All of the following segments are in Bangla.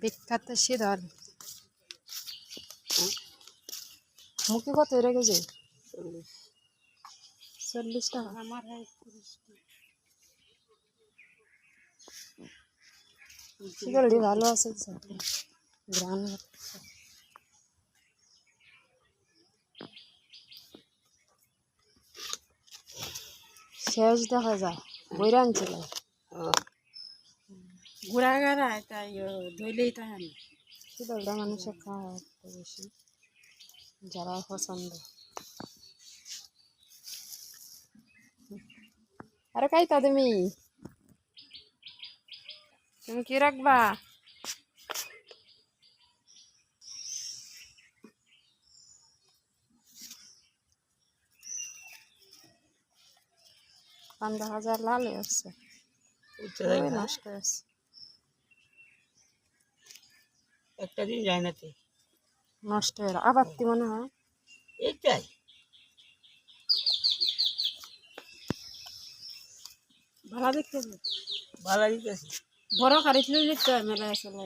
বিখ্যাত শীতল মুখে কত রেখেছে 40 টাকা আমার শীতলটি ভালো আছে গ্রাম শেষ দেখা যায় বইরা আনছিল ঘুরা গাড়া তাই ধইলেই তাই আনি শীতলটা মানুষের খাওয়া বেশি যারা পছন্দ আরে খাইতা তুমি কি রাখবা $15,000 লাল হচ্ছে নষ্ট হয়েছে একটা দিন যায় না নষ্ট হয়ে আবার মনে হয় এইটাই ভালো দেখতে ভালো দিতেছি বড় কারি ছিল লিখতে মেলা আসলে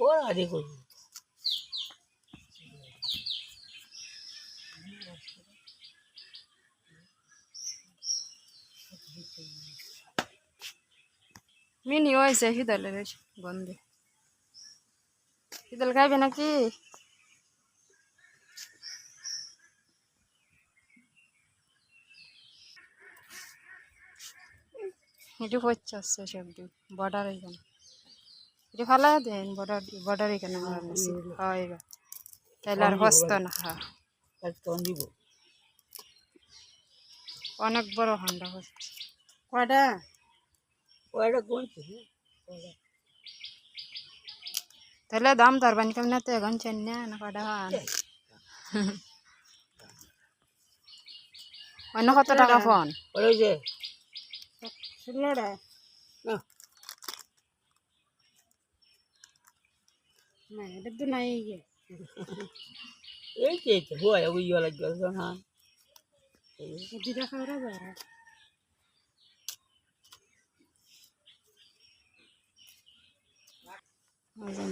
বড় আদি করবো মিনি হয়েছে শীতলের গন্ধে শীতল খাইবে নাকি এটু হচ্ছে আসছে সবজি বর্ডার এখানে এটি ফালা দেন বর্ডার বর্ডার এখানে হয় তাইলে আর হস্ত না দিব অনেক বড় হান্ডা হচ্ছে কয়টা কয়টা গুনছি তাহলে দাম ধরবেন কেমন তো এখন চেন না কয়টা অন্য কত টাকা ফোন ওই যে 16 টাকা না এটা তো নাই এই যে হয় ওই লাগবে না দুটা খাওয়া যায়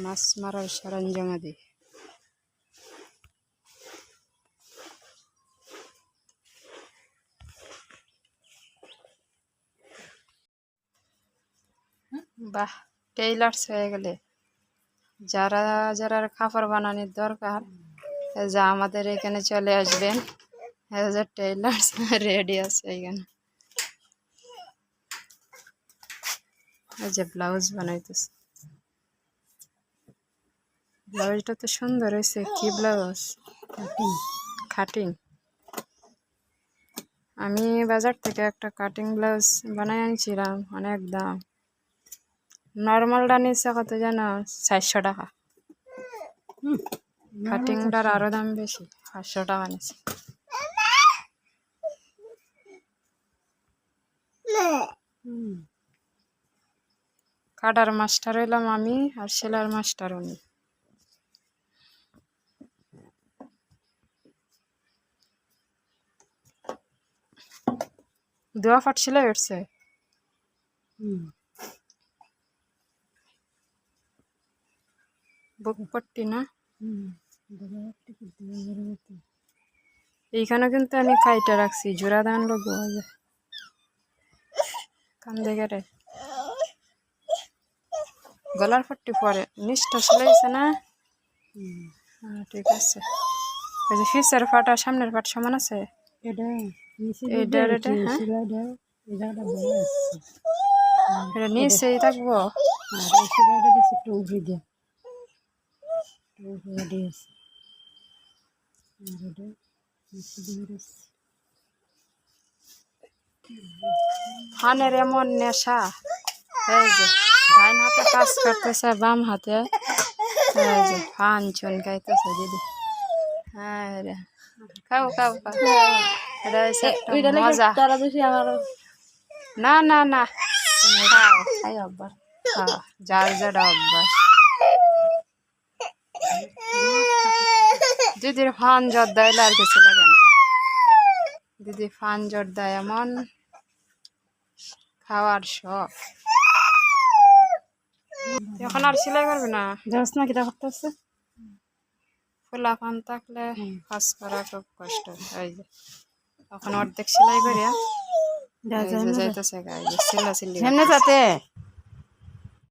মাছ মারার সরঞ্জাম আদি বাহ টেইলার্স হয়ে গেলে যারা যারা কাপড় বানানোর দরকার যা আমাদের এখানে চলে আসবেন টেইলার্স রেডি আছে এখানে এই যে ব্লাউজ বানাইতেছে ব্লাউজটা তো সুন্দর হয়েছে কি ব্লাউজ কাটিং আমি বাজার থেকে একটা কাটিং ব্লাউজ বানাই আনছিলাম অনেক দাম নর্মালটা নিচ্ছে কত জানো 400 টাকা কাটিংটার আরো দাম বেশি 500 টাকা নিচ্ছে কাটার মাস্টার হইলাম আমি আর সেলার মাস্টার উনি দোয়া ফাটছিল উঠছে বুক পট্টি না এইখানে কিন্তু আমি কাইটা রাখছি জোড়া দান লোক কান দেখে রে গলার পট্টি পরে নিচটা সেলাইছে না ঠিক আছে এই যে ফিসের ফাটা সামনের ফাট সমান আছে এটা নিচেই থাকবো ফানের এমন নেশা এই যে ডাইন হাতে কাজ করতেছে বাম হাতে এই যে ফান চুনকাইতেছে দিদি হ্যাঁ রে খাও খাও খাও এটা হচ্ছে একটা মজা না না না খাও খাই অভ্যাস খাও যার যার অভ্যাস দিদির ফান জর্দা এলে আর কিছু লাগে না দিদি ফান জর্দা এমন খাওয়ার শখ এখন আর সেলাই করবে না, যাস না কিটা করতেছে ফুলা পান থাকলে কাজ করা খুব কষ্ট। এই যে এখন অর্ধেক সেলাই করে যা যা যাইতেছে, গায়ে সিলা সিলি সামনে যাতে